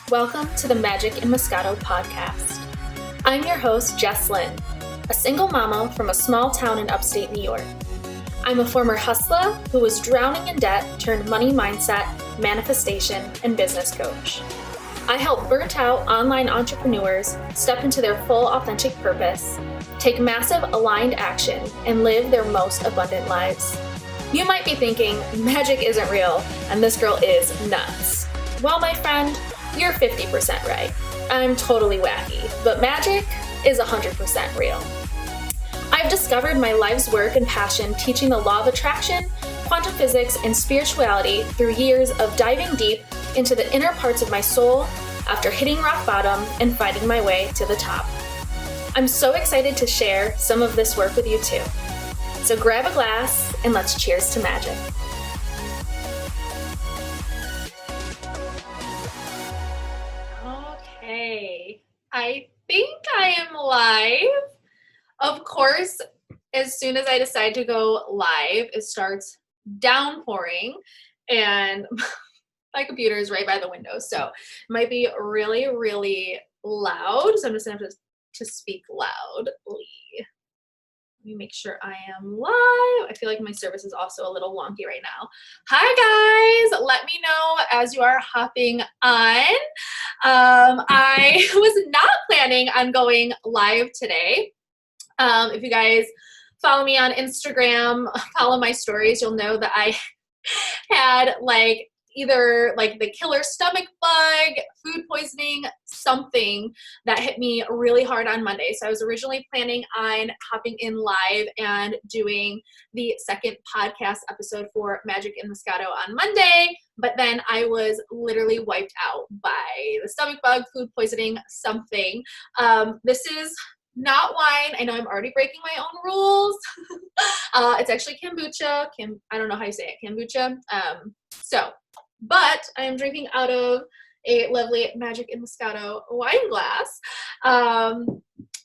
Welcome to the Magic in Moscato podcast. I'm your host, Jess Lynn, a single mama from a small town in upstate New York. I'm a former hustler who was drowning in debt turned money mindset, manifestation, and business coach. I help burnt-out online entrepreneurs step into their full authentic purpose, take massive aligned action, and live their most abundant lives. You might be thinking, magic isn't real, and this girl is nuts. Well, my friend, you're 50% right. I'm totally wacky, but magic is 100% real. I've discovered my life's work and passion teaching the law of attraction, quantum physics, and spirituality through years of diving deep into the inner parts of my soul after hitting rock bottom and fighting my way to the top. I'm so excited to share some of this work with you too. So grab a glass and let's cheers to magic. Okay, I think I am live. Of course, as soon as I decide to go live, it starts downpouring and my computer is right by the window, so it might be really, really loud. So I'm just gonna have to speak loudly. Let me make sure I am live. I feel like my service is also a little wonky right now. Hi guys, let me know as you are hopping on. I was not planning on going live today. If you guys follow me on Instagram, follow my stories, you'll know that I had either the killer stomach bug, food poisoning, something that hit me really hard on Monday. So I was originally planning on hopping in live and doing the second podcast episode for Magic in Moscato on Monday, but then I was literally wiped out by the stomach bug, food poisoning, something. This is not wine. I know I'm already breaking my own rules. It's actually kombucha. I don't know how you say it, kombucha. But I am drinking out of a lovely Magic in Moscato wine glass.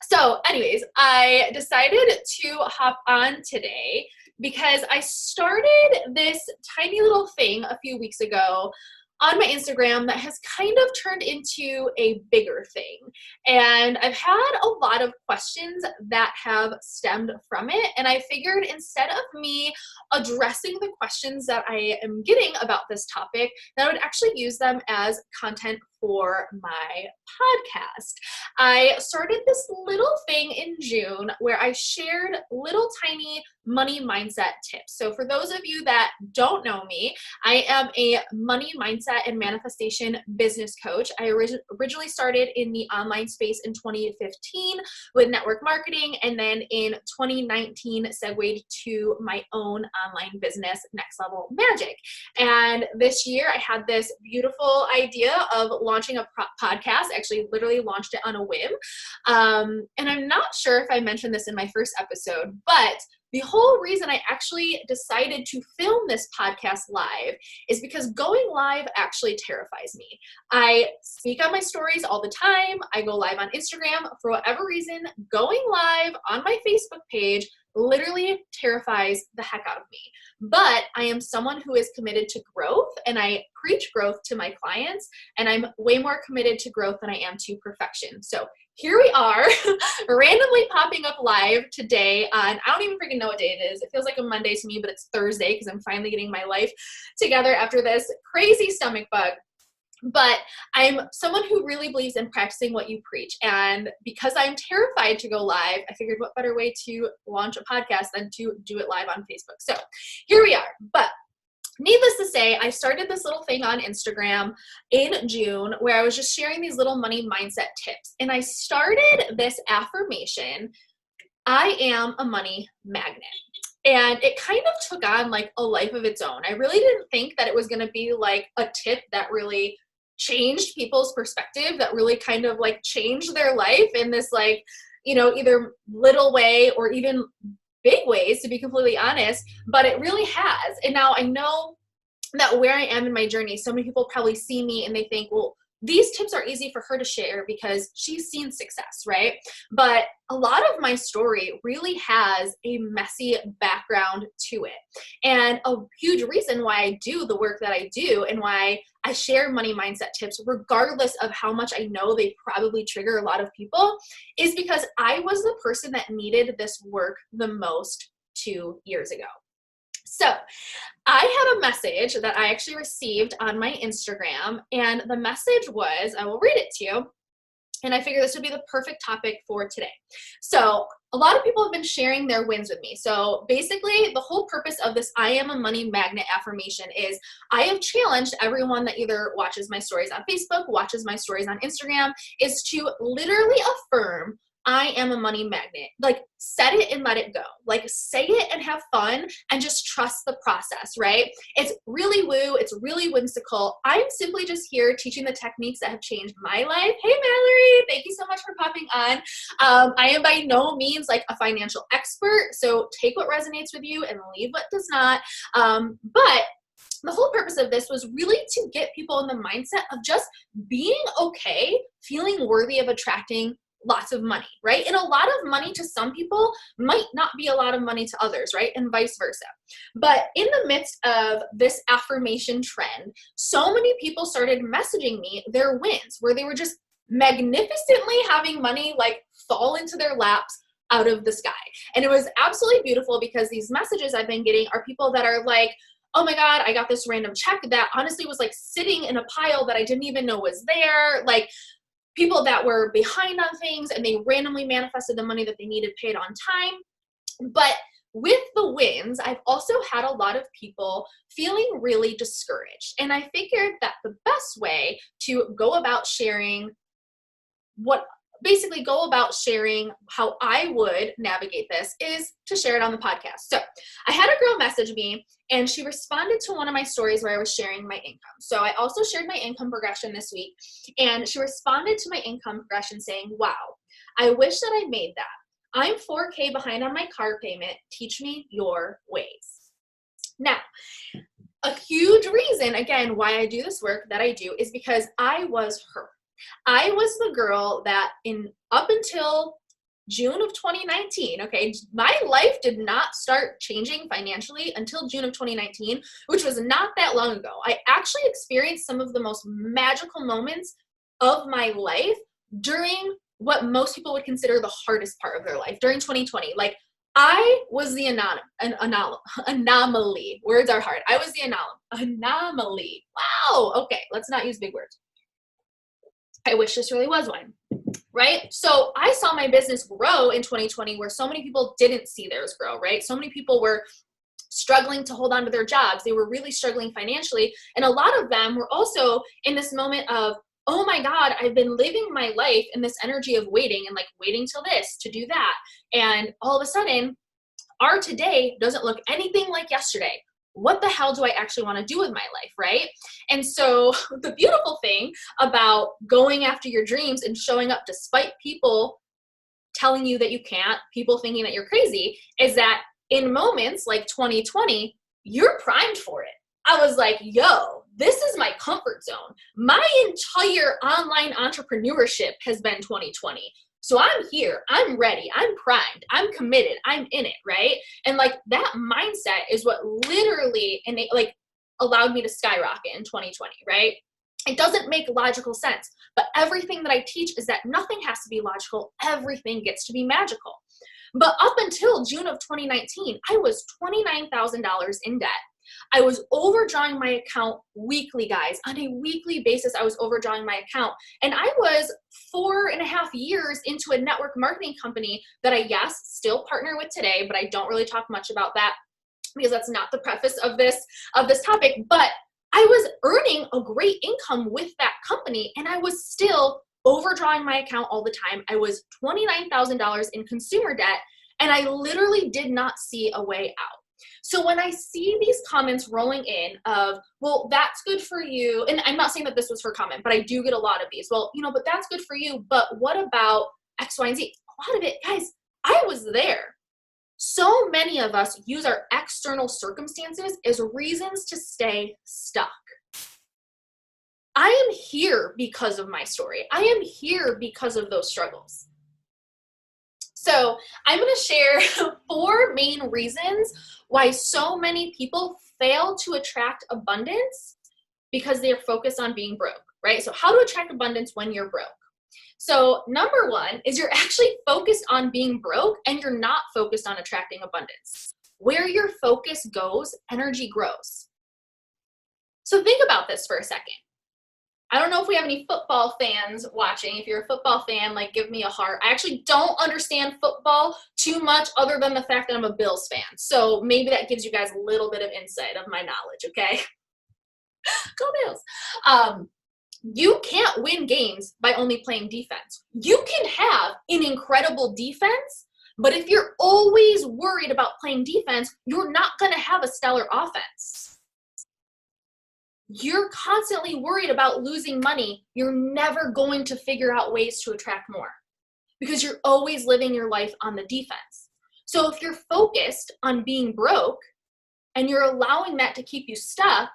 So anyways, I decided to hop on today because I started this tiny little thing a few weeks ago on my Instagram that has kind of turned into a bigger thing. And I've had a lot of questions that have stemmed from it. And I figured instead of me addressing the questions that I am getting about this topic, that I would actually use them as content for my podcast. I started this little thing in June where I shared little tiny money mindset tips. So for those of you that don't know me, I am a money mindset and manifestation business coach. I originally started in the online space in 2015 with network marketing, and then in 2019 segued to my own online business, Next Level Magic. And this year I had this beautiful idea of launching a podcast. Actually literally launched it on a whim. And I'm not sure if I mentioned this in my first episode, but the whole reason I actually decided to film this podcast live is because going live actually terrifies me. I speak on my stories all the time. I go live on Instagram. For whatever reason, going live on my Facebook page literally terrifies the heck out of me. But I am someone who is committed to growth, and I preach growth to my clients, and I'm way more committed to growth than I am to perfection. So here we are, randomly popping up live today on, I don't even freaking know what day it is. It feels like a Monday to me, but it's Thursday because I'm finally getting my life together after this crazy stomach bug. But I'm someone who really believes in practicing what you preach. And because I'm terrified to go live, I figured what better way to launch a podcast than to do it live on Facebook. So here we are. But needless to say, I started this little thing on Instagram in June where I was just sharing these little money mindset tips. And I started this affirmation, I am a money magnet. And it kind of took on a life of its own. I really didn't think that it was going to be a tip that really changed people's perspective, that really kind of changed their life in this either little way or even big ways, to be completely honest, but it really has. And now I know that where I am in my journey, so many people probably see me and they think, well, these tips are easy for her to share because she's seen success, right? But a lot of my story really has a messy background to it. And a huge reason why I do the work that I do and why I share money mindset tips, regardless of how much I know they probably trigger a lot of people, is because I was the person that needed this work the most 2 years ago. So I had a message that I actually received on my Instagram, and the message was, I will read it to you, and I figure this would be the perfect topic for today. So a lot of people have been sharing their wins with me. So basically, the whole purpose of this I am a money magnet affirmation is I have challenged everyone that either watches my stories on Facebook, watches my stories on Instagram, is to literally affirm I am a money magnet. Like, set it and let it go. Like, say it and have fun and just trust the process, right? It's really woo. It's really whimsical. I'm simply just here teaching the techniques that have changed my life. Hey, Mallory, thank you so much for popping on. I am by no means like a financial expert, so take what resonates with you and leave what does not. But the whole purpose of this was really to get people in the mindset of just being okay, feeling worthy of attracting lots of money, right? And a lot of money to some people might not be a lot of money to others, right? And vice versa. But in the midst of this affirmation trend, so many people started messaging me their wins where they were just magnificently having money like fall into their laps out of the sky. And it was absolutely beautiful because these messages I've been getting are people that are like, oh my God, I got this random check that honestly was like sitting in a pile that I didn't even know was there. Like, people that were behind on things and they randomly manifested the money that they needed paid on time. But with the wins, I've also had a lot of people feeling really discouraged. And I figured that the best way to go about sharing sharing how I would navigate this is to share it on the podcast. So I had a girl message me and she responded to one of my stories where I was sharing my income. So I also shared my income progression this week, and she responded to my income progression saying, wow, I wish that I made that. I'm $4K behind on my car payment. Teach me your ways. Now, a huge reason, again, why I do this work that I do is because I was her. I was the girl that up until June of 2019, okay, my life did not start changing financially until June of 2019, which was not that long ago. I actually experienced some of the most magical moments of my life during what most people would consider the hardest part of their life, during 2020. Like, I was the anomaly. Words are hard. I was the anomaly. Wow. Okay, let's not use big words. I wish this really was one, right? So I saw my business grow in 2020 where so many people didn't see theirs grow, right? So many people were struggling to hold on to their jobs. They were really struggling financially. And a lot of them were also in this moment of, oh my God, I've been living my life in this energy of waiting and like waiting till this to do that. And all of a sudden, our today doesn't look anything like yesterday. What the hell do I actually want to do with my life, right? And so the beautiful thing about going after your dreams and showing up despite people telling you that you can't, people thinking that you're crazy, is that in moments like 2020, you're primed for it. I was like, yo, this is my comfort zone. My entire online entrepreneurship has been 2020. So I'm here, I'm ready, I'm primed, I'm committed, I'm in it, right? And like that mindset is what literally allowed me to skyrocket in 2020, right? It doesn't make logical sense, but everything that I teach is that nothing has to be logical, everything gets to be magical. But up until June of 2019, I was $29,000 in debt. I was overdrawing my account weekly, guys. On a weekly basis, I was overdrawing my account. And I was 4.5 years into a network marketing company that I, yes, still partner with today, but I don't really talk much about that because that's not the preface of this topic. But I was earning a great income with that company, and I was still overdrawing my account all the time. I was $29,000 in consumer debt, and I literally did not see a way out. So when I see these comments rolling in of, well, that's good for you, and I'm not saying that this was her comment, but I do get a lot of these. Well, but that's good for you, but what about X, Y, and Z? A lot of it, guys, I was there. So many of us use our external circumstances as reasons to stay stuck. I am here because of my story. I am here because of those struggles. So I'm going to share 4 main reasons why so many people fail to attract abundance because they're focused on being broke, right? So how to attract abundance when you're broke. So number 1 is you're actually focused on being broke and you're not focused on attracting abundance. Where your focus goes, energy grows. So think about this for a second. I don't know if we have any football fans watching. If you're a football fan, like, give me a heart. I actually don't understand football too much other than the fact that I'm a Bills fan. So maybe that gives you guys a little bit of insight of my knowledge, okay? Go Bills. You can't win games by only playing defense. You can have an incredible defense, but if you're always worried about playing defense, you're not going to have a stellar offense. You're constantly worried about losing money. You're never going to figure out ways to attract more because you're always living your life on the defense. So if you're focused on being broke and you're allowing that to keep you stuck,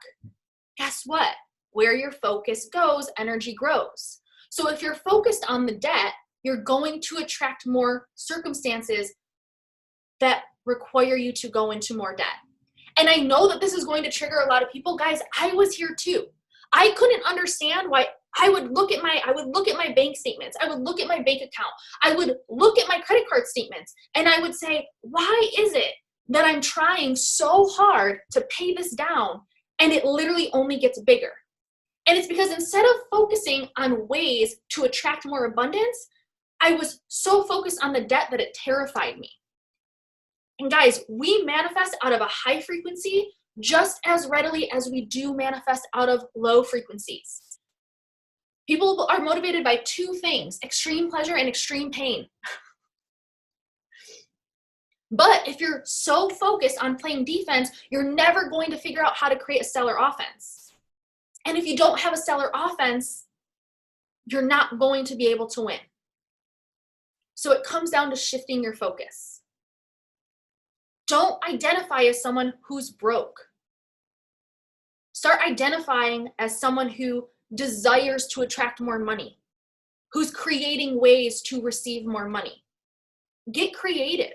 guess what? Where your focus goes, energy grows. So if you're focused on the debt, you're going to attract more circumstances that require you to go into more debt. And I know that this is going to trigger a lot of people. Guys, I was here too. I couldn't understand why I would look at my bank statements. I would look at my bank account. I would look at my credit card statements and I would say, why is it that I'm trying so hard to pay this down and it literally only gets bigger? And it's because instead of focusing on ways to attract more abundance, I was so focused on the debt that it terrified me. And guys, we manifest out of a high frequency just as readily as we do manifest out of low frequencies. People are motivated by 2 things, extreme pleasure and extreme pain. But if you're so focused on playing defense, you're never going to figure out how to create a stellar offense. And if you don't have a stellar offense, you're not going to be able to win. So it comes down to shifting your focus. Don't identify as someone who's broke. Start identifying as someone who desires to attract more money, who's creating ways to receive more money. Get creative.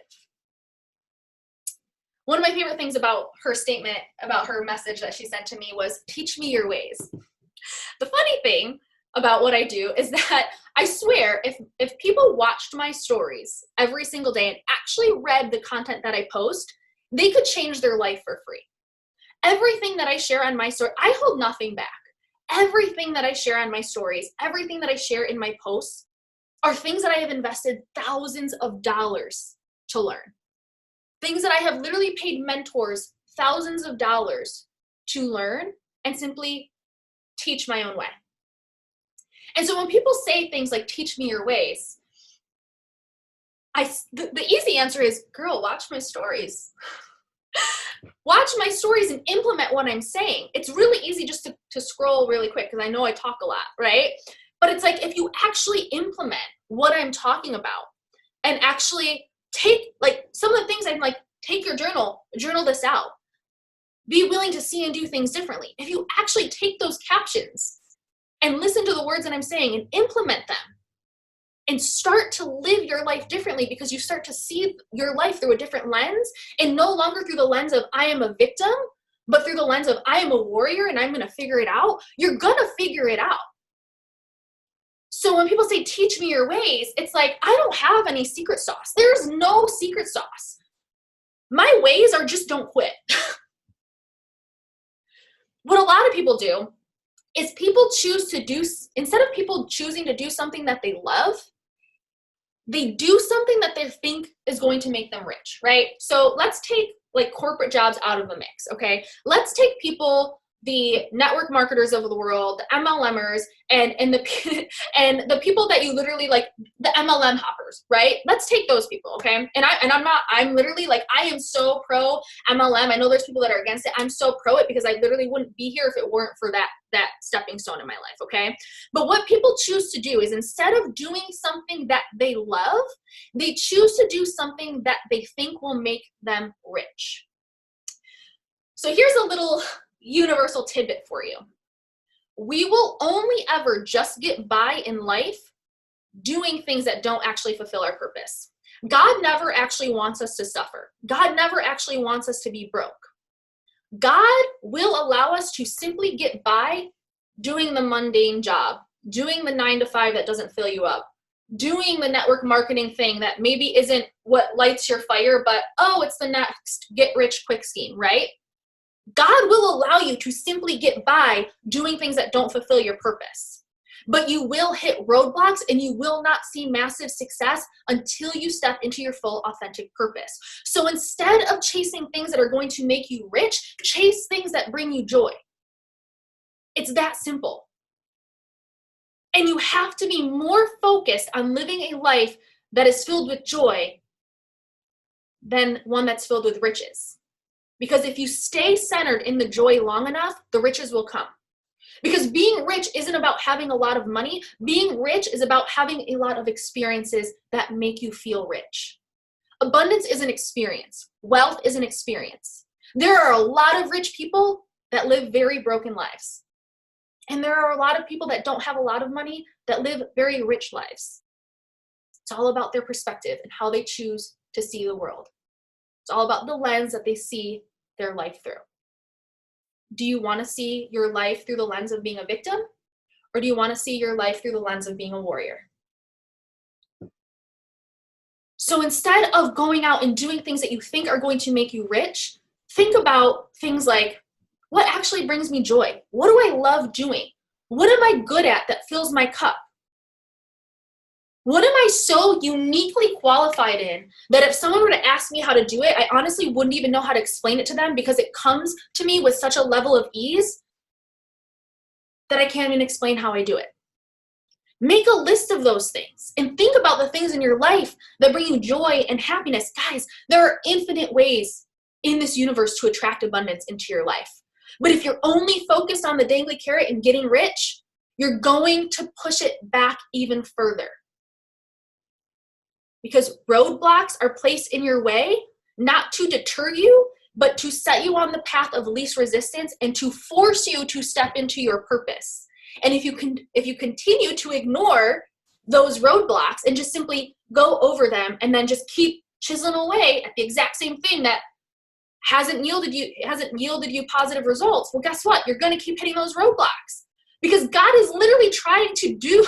One of my favorite things about her statement, about her message that she sent to me was, teach me your ways. The funny thing about what I do is that I swear if people watched my stories every single day and actually read the content that I post, they could change their life for free. Everything that I share on my story, I hold nothing back. Everything that I share on my stories, everything that I share in my posts are things that I have invested thousands of dollars to learn. Things that I have literally paid mentors thousands of dollars to learn and simply teach my own way. And so when people say things like, teach me your ways, the easy answer is, girl, watch my stories. Watch my stories and implement what I'm saying. It's really easy just to scroll really quick because I know I talk a lot, right? But it's like, if you actually implement what I'm talking about and actually take, like, some of the things I'm like, take your journal this out. Be willing to see and do things differently. If you actually take those captions and listen to the words that I'm saying and implement them and start to live your life differently, because you start to see your life through a different lens, and no longer through the lens of I am a victim, but through the lens of I am a warrior and I'm going to figure it out, you're going to figure it out. So when people say, teach me your ways, it's like, I don't have any secret sauce. There's no secret sauce. My ways are just don't quit. What a lot of people do is people choose to do, instead of people choosing to do something that they love, they do something that they think is going to make them rich, right? So let's take like corporate jobs out of the mix, okay? Let's take people, the network marketers of the world, the MLMers, and the and the people that you literally like, the MLM hoppers, right? Let's take those people, okay? I'm literally like, I am so pro MLM. I know there's people that are against it. I'm so pro it because I literally wouldn't be here if it weren't for that stepping stone in my life, okay? But what people choose to do is, instead of doing something that they love, they choose to do something that they think will make them rich. So here's a little universal tidbit for you. We will only ever just get by in life doing things that don't actually fulfill our purpose. God never actually wants us to suffer. God never actually wants us to be broke. God will allow us to simply get by doing the mundane job, doing the 9 to 5 that doesn't fill you up, doing the network marketing thing that maybe isn't what lights your fire, but oh, it's the next get rich quick scheme, right? God will allow you to simply get by doing things that don't fulfill your purpose. But you will hit roadblocks and you will not see massive success until you step into your full authentic purpose. So instead of chasing things that are going to make you rich, chase things that bring you joy. It's that simple. And you have to be more focused on living a life that is filled with joy than one that's filled with riches. Because if you stay centered in the joy long enough, the riches will come. Because being rich isn't about having a lot of money. Being rich is about having a lot of experiences that make you feel rich. Abundance is an experience. Wealth is an experience. There are a lot of rich people that live very broken lives. And there are a lot of people that don't have a lot of money that live very rich lives. It's all about their perspective and how they choose to see the world. It's all about the lens that they see their life through. Do you want to see your life through the lens of being a victim? Or do you want to see your life through the lens of being a warrior? So instead of going out and doing things that you think are going to make you rich, think about things like, what actually brings me joy? What do I love doing? What am I good at that fills my cup? What am I so uniquely qualified in that if someone were to ask me how to do it, I honestly wouldn't even know how to explain it to them because it comes to me with such a level of ease that I can't even explain how I do it. Make a list of those things and think about the things in your life that bring you joy and happiness. Guys, there are infinite ways in this universe to attract abundance into your life. But if you're only focused on the dangly carrot and getting rich, you're going to push it back even further. Because roadblocks are placed in your way, not to deter you, but to set you on the path of least resistance and to force you to step into your purpose. And if you continue to ignore those roadblocks and just simply go over them and then just keep chiseling away at the exact same thing that hasn't yielded you positive results, well, guess what? You're going to keep hitting those roadblocks. Because God is literally trying to do,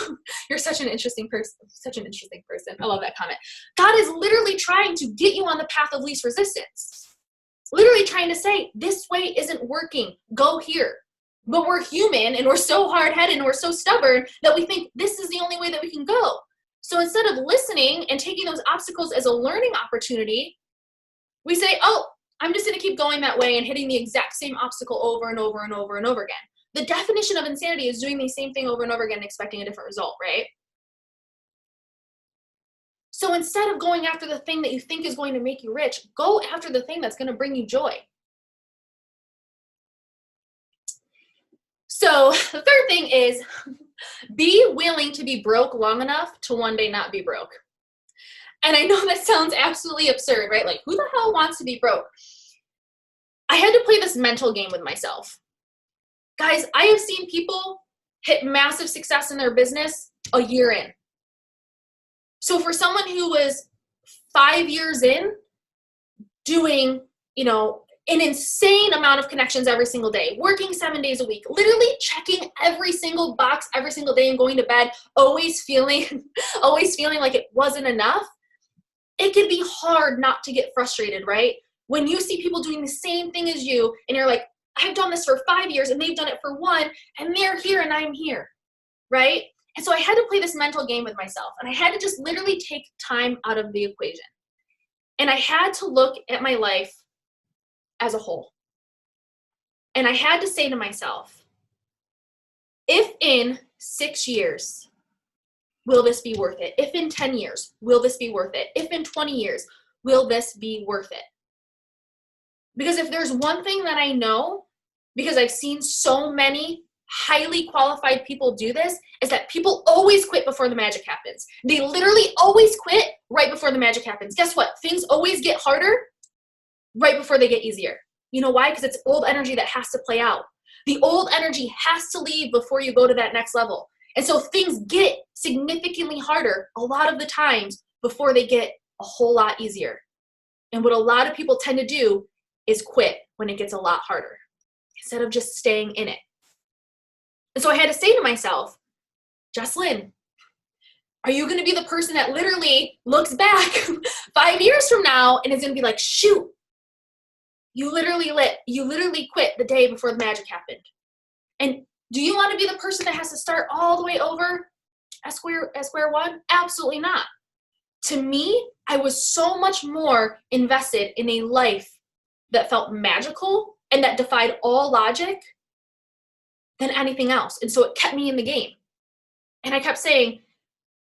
you're such an interesting person. I love that comment. God is literally trying to get you on the path of least resistance. Literally trying to say, this way isn't working. Go here. But we're human and we're so hard-headed and we're so stubborn that we think this is the only way that we can go. So instead of listening and taking those obstacles as a learning opportunity, we say, oh, I'm just going to keep going that way and hitting the exact same obstacle over and over and over and over again. The definition of insanity is doing the same thing over and over again and expecting a different result, right? So instead of going after the thing that you think is going to make you rich, go after the thing that's going to bring you joy. So the third thing is be willing to be broke long enough to one day not be broke. And I know that sounds absolutely absurd, right? Like, who the hell wants to be broke? I had to play this mental game with myself. Guys, I have seen people hit massive success in their business a year in. So for someone who was 5 years in, doing, an insane amount of connections every single day, working 7 days a week, literally checking every single box every single day and going to bed, always feeling like it wasn't enough, it can be hard not to get frustrated, right? When you see people doing the same thing as you and you're like, I've done this for 5 years and they've done it for 1 and they're here and I'm here, right? And so I had to play this mental game with myself and I had to just literally take time out of the equation. And I had to look at my life as a whole. And I had to say to myself, if in 6 years, will this be worth it? If in 10 years, will this be worth it? If in 20 years, will this be worth it? Because if there's one thing that I know, because I've seen so many highly qualified people do this, is that people always quit before the magic happens. They literally always quit right before the magic happens. Guess what? Things always get harder right before they get easier. You know why? Because it's old energy that has to play out. The old energy has to leave before you go to that next level. And so things get significantly harder a lot of the times before they get a whole lot easier. And what a lot of people tend to do is quit when it gets a lot harder instead of just staying in it. And so I had to say to myself, Jesslyn, are you going to be the person that literally looks back 5 years from now and is going to be like, shoot, you literally quit the day before the magic happened? And do you want to be the person that has to start all the way over at square one? Absolutely not. To me, I was so much more invested in a life that felt magical and that defied all logic than anything else. And so it kept me in the game. And I kept saying,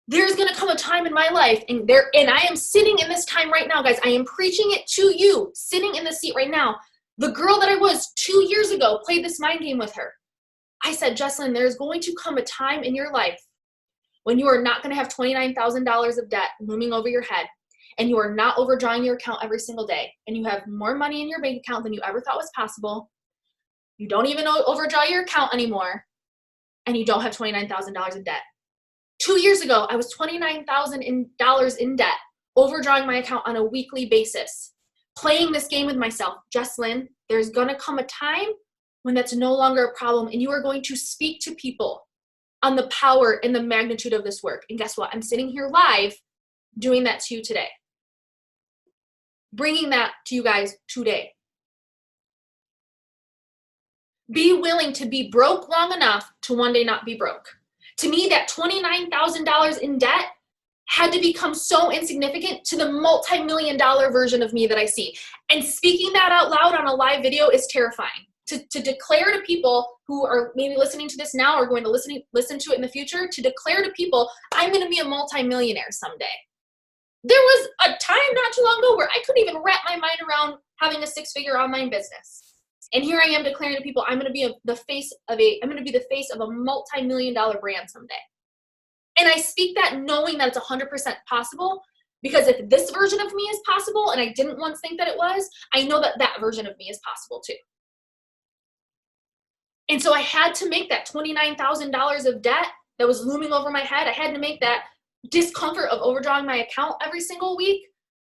there's going to come a time in my life, and I am sitting in this time right now, guys. I am preaching it to you, sitting in the seat right now. The girl that I was 2 years ago, played this mind game with her. I said, Jesslyn, there's going to come a time in your life when you are not going to have $29,000 of debt looming over your head, and you are not overdrawing your account every single day, and you have more money in your bank account than you ever thought was possible. You don't even overdraw your account anymore, and you don't have $29,000 of debt. 2 years ago, I was $29,000 in debt, overdrawing my account on a weekly basis, playing this game with myself. Jesslyn, there's going to come a time when that's no longer a problem, and you are going to speak to people on the power and the magnitude of this work. And guess what? I'm sitting here live doing that to you today, bringing that to you guys today. Be willing to be broke long enough to one day not be broke. To me, that $29,000 in debt had to become so insignificant to the multi-million-dollar version of me that I see. And speaking that out loud on a live video is terrifying. To declare to people who are maybe listening to this now or going to listen to it in the future, to declare to people, I'm going to be a multi-millionaire someday. There was a time not too long ago where I couldn't even wrap my mind around having a six-figure online business. And here I am declaring to people, I'm going to be the face of a multi-million-dollar brand someday. And I speak that knowing that it's 100% possible, because if this version of me is possible, and I didn't once think that it was, I know that that version of me is possible too. And so I had to make that $29,000 of debt that was looming over my head. I had to make that discomfort of overdrawing my account every single week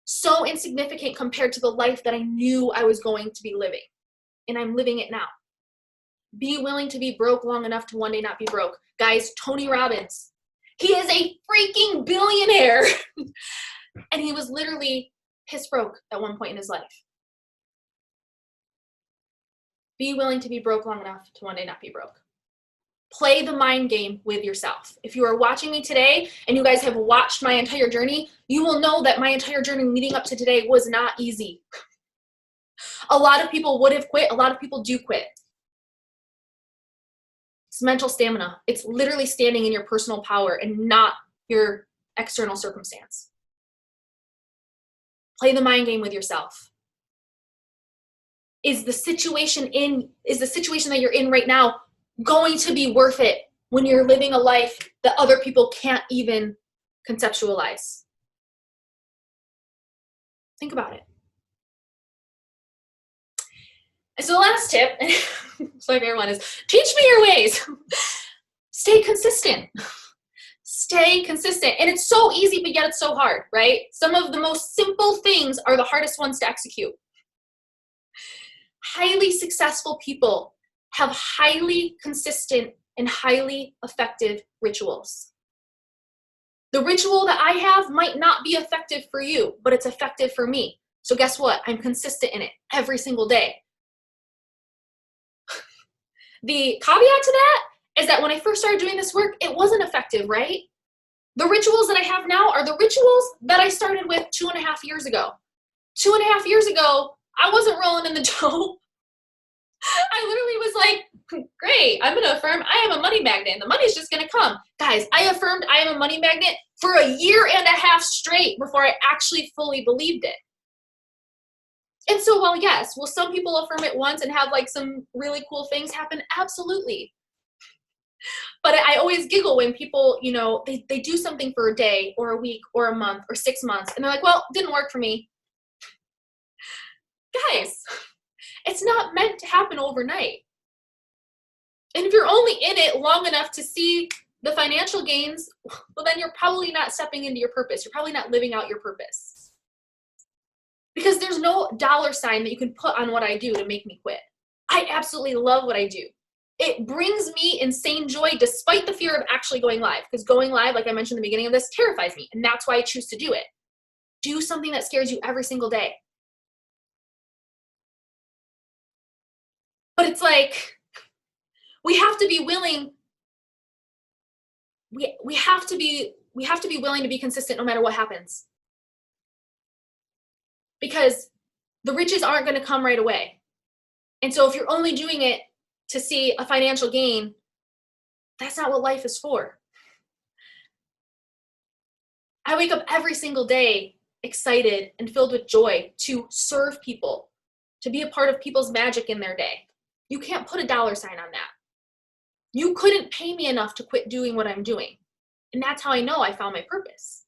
so insignificant compared to the life that I knew I was going to be living. And I'm living it now. Be willing to be broke long enough to one day not be broke. Guys, Tony Robbins, he is a freaking billionaire. And he was literally piss broke at one point in his life. Be willing to be broke long enough to one day not be broke. Play the mind game with yourself. If you are watching me today and you guys have watched my entire journey, you will know that my entire journey leading up to today was not easy. A lot of people would have quit. A lot of people do quit. It's mental stamina. It's literally standing in your personal power and not your external circumstance. Play the mind game with yourself. Is the situation that you're in right now going to be worth it when you're living a life that other people can't even conceptualize? Think about it. So the last tip, so my favorite one is, teach me your ways. Stay consistent. Stay consistent. And it's so easy, but yet it's so hard, right? Some of the most simple things are the hardest ones to execute. Highly successful people have highly consistent and highly effective rituals. The ritual that I have might not be effective for you, but it's effective for me. So guess what? I'm consistent in it every single day. The caveat to that is that when I first started doing this work, it wasn't effective, right? The rituals that I have now are the rituals that I started with 2.5 years ago. 2.5 years ago, I wasn't rolling in the dough. I literally was like, great, I'm going to affirm I am a money magnet and the money's just going to come. Guys, I affirmed I am a money magnet for 1.5 years straight before I actually fully believed it. And so, well, yes, will some people affirm it once and have like some really cool things happen? Absolutely. But I always giggle when people, they do something for a day or a week or a month or 6 months. And they're like, well, it didn't work for me. Guys, it's not meant to happen overnight. And if you're only in it long enough to see the financial gains, well, then you're probably not stepping into your purpose. You're probably not living out your purpose. Because there's no dollar sign that you can put on what I do to make me quit. I absolutely love what I do. It brings me insane joy despite the fear of actually going live. Because going live, like I mentioned in the beginning of this, terrifies me. And that's why I choose to do it. Do something that scares you every single day. But it's like, we have to be willing. We have to be willing to be consistent no matter what happens. Because the riches aren't going to come right away. And so if you're only doing it to see a financial gain, that's not what life is for. I wake up every single day excited and filled with joy to serve people, to be a part of people's magic in their day. You can't put a dollar sign on that. You couldn't pay me enough to quit doing what I'm doing. And that's how I know I found my purpose.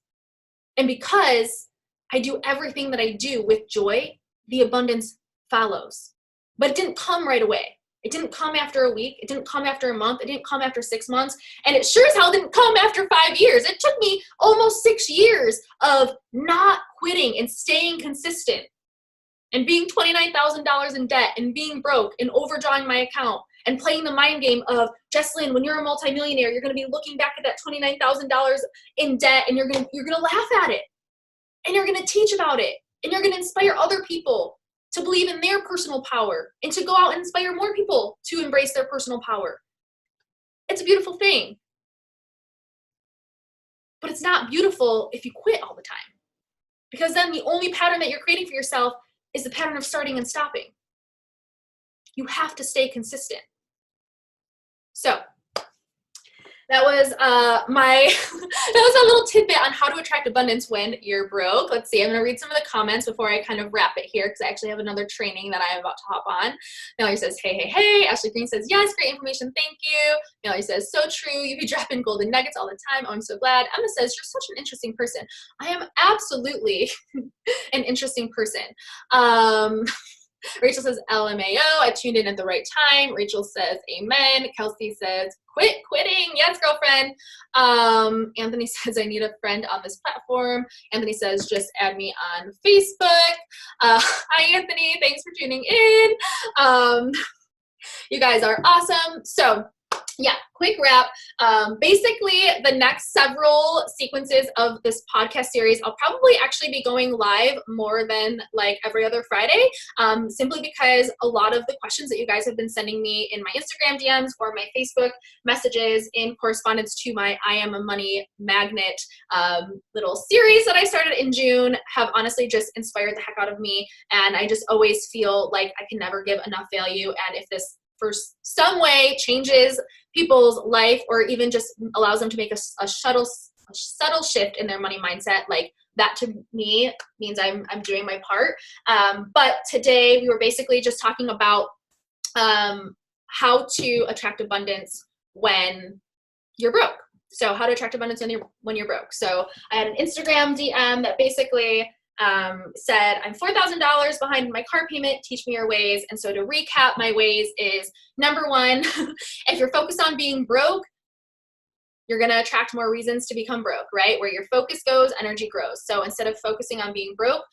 And because I do everything that I do with joy, the abundance follows. But it didn't come right away. It didn't come after a week. It didn't come after a month. It didn't come after 6 months. And it sure as hell didn't come after 5 years. It took me almost 6 years of not quitting and staying consistent and being $29,000 in debt and being broke and overdrawing my account and playing the mind game of, Jesslyn, when you're a multimillionaire, you're going to be looking back at that $29,000 in debt and you're going to laugh at it. And you're going to teach about it. And you're going to inspire other people to believe in their personal power and to go out and inspire more people to embrace their personal power. It's a beautiful thing. But it's not beautiful if you quit all the time. Because then the only pattern that you're creating for yourself is the pattern of starting and stopping. You have to stay consistent. So that was my that was a little tidbit on how to attract abundance when you're broke. Let's see, I'm going to read some of the comments before I kind of wrap it here because I actually have another training that I'm about to hop on. Mallory says, hey. Ashley Green says, yes, great information, thank you. Mallory says, so true, you be dropping golden nuggets all the time. Oh, I'm so glad. Emma says, you're such an interesting person. I am absolutely an interesting person. Rachel says, LMAO, I tuned in at the right time. Rachel says, amen. Kelsey says, quitting. Yes, girlfriend. Anthony says, I need a friend on this platform. Anthony says, just add me on Facebook. Hi, Anthony. Thanks for tuning in. You guys are awesome. So yeah, quick wrap. Basically, the next several sequences of this podcast series, I'll probably actually be going live more than like every other Friday, simply because a lot of the questions that you guys have been sending me in my Instagram DMs or my Facebook messages in correspondence to my I Am a Money Magnet little series that I started in June have honestly just inspired the heck out of me. And I just always feel like I can never give enough value. And if this for some way changes people's life or even just allows them to make a subtle shift in their money mindset, like that to me means I'm doing my part. But today we were basically just talking about how to attract abundance when you're broke. So how to attract abundance when you're broke. So I had an Instagram DM that basically said, I'm $4,000 behind my car payment, teach me your ways. And so to recap, my ways is, number one, if you're focused on being broke, you're going to attract more reasons to become broke, right? Where your focus goes, energy grows. So instead of focusing on being broke,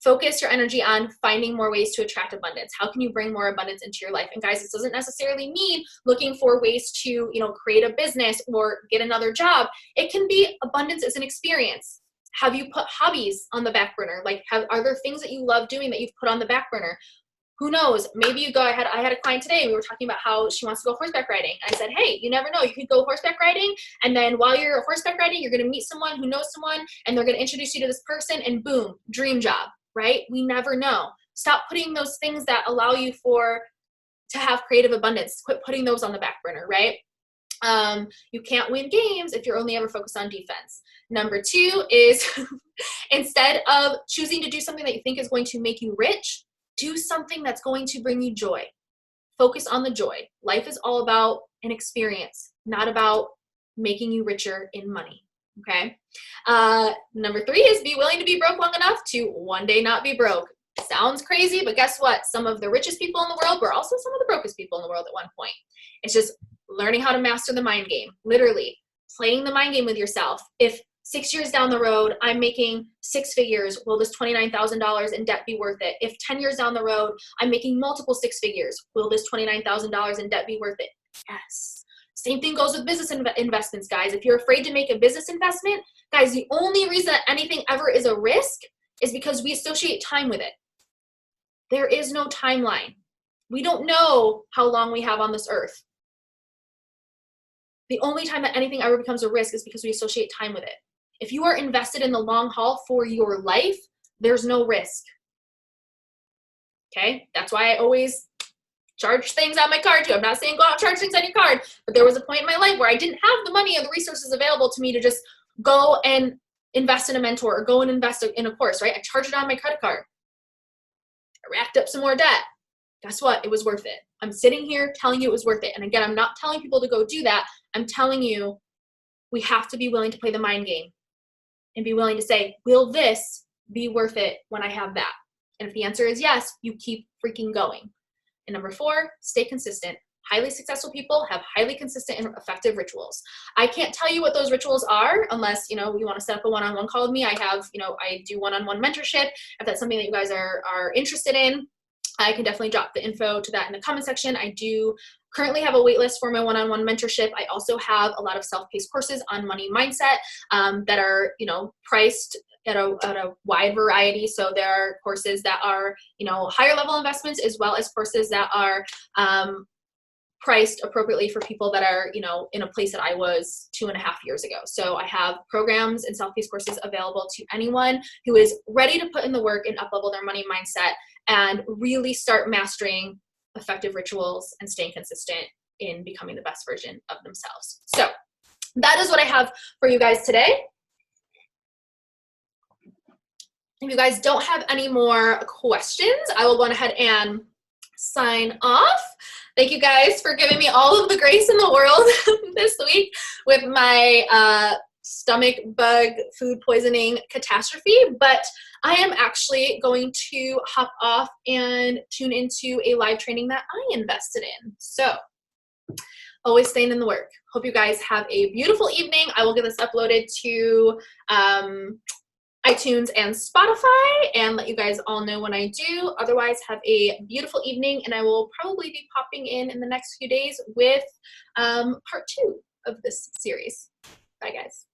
focus your energy on finding more ways to attract abundance. How can you bring more abundance into your life? And guys, this doesn't necessarily mean looking for ways to, create a business or get another job. It can be abundance as an experience. Have you put hobbies on the back burner? Are there things that you love doing that you've put on the back burner? Who knows? Maybe you go, I had a client today, and we were talking about how she wants to go horseback riding. I said, hey, you never know. You could go horseback riding, and then while you're horseback riding, you're going to meet someone who knows someone, and they're going to introduce you to this person, and boom, dream job, right? We never know. Stop putting those things that allow you to have creative abundance. Quit putting those on the back burner, right? You can't win games if you're only ever focused on defense. Number two is instead of choosing to do something that you think is going to make you rich, do something that's going to bring you joy. Focus on the joy. Life is all about an experience, not about making you richer in money. Okay. Number three is be willing to be broke long enough to one day not be broke. Sounds crazy, but guess what? Some of the richest people in the world were also some of the brokest people in the world at one point. It's just learning how to master the mind game, literally playing the mind game with yourself. If 6 years down the road, I'm making 6 figures, will this $29,000 in debt be worth it? If 10 years down the road, I'm making multiple 6 figures, will this $29,000 in debt be worth it? Yes. Same thing goes with business investments, guys. If you're afraid to make a business investment, guys, the only reason that anything ever is a risk is because we associate time with it. There is no timeline. We don't know how long we have on this earth. The only time that anything ever becomes a risk is because we associate time with it. If you are invested in the long haul for your life, there's no risk. Okay? That's why I always charge things on my card too. I'm not saying go out and charge things on your card, but there was a point in my life where I didn't have the money or the resources available to me to just go and invest in a mentor or go and invest in a course, right? I charged it on my credit card. I racked up some more debt. Guess what? It was worth it. I'm sitting here telling you it was worth it. And again, I'm not telling people to go do that. I'm telling you we have to be willing to play the mind game and be willing to say, will this be worth it when I have that? And if the answer is yes, you keep freaking going. And number 4, stay consistent. Highly successful people have highly consistent and effective rituals. I can't tell you what those rituals are unless, you want to set up a one-on-one call with me. I have, I do one-on-one mentorship. If that's something that you guys are interested in, I can definitely drop the info to that in the comment section. I do currently have a wait list for my one-on-one mentorship. I also have a lot of self-paced courses on money mindset that are, priced at a wide variety. So there are courses that are, higher level investments, as well as courses that are priced appropriately for people that are, in a place that I was 2.5 years ago. So I have programs and self-paced courses available to anyone who is ready to put in the work and up-level their money mindset and really start mastering effective rituals and staying consistent in becoming the best version of themselves. So that is what I have for you guys today. If you guys don't have any more questions, I will go ahead and sign off. Thank you guys for giving me all of the grace in the world this week with my stomach bug food poisoning catastrophe, but I am actually going to hop off and tune into a live training that I invested in. So always staying in the work. Hope you guys have a beautiful evening. I will get this uploaded to iTunes and Spotify and let you guys all know when I do. Otherwise, have a beautiful evening, and I will probably be popping in the next few days with part 2 of this series. Bye, guys.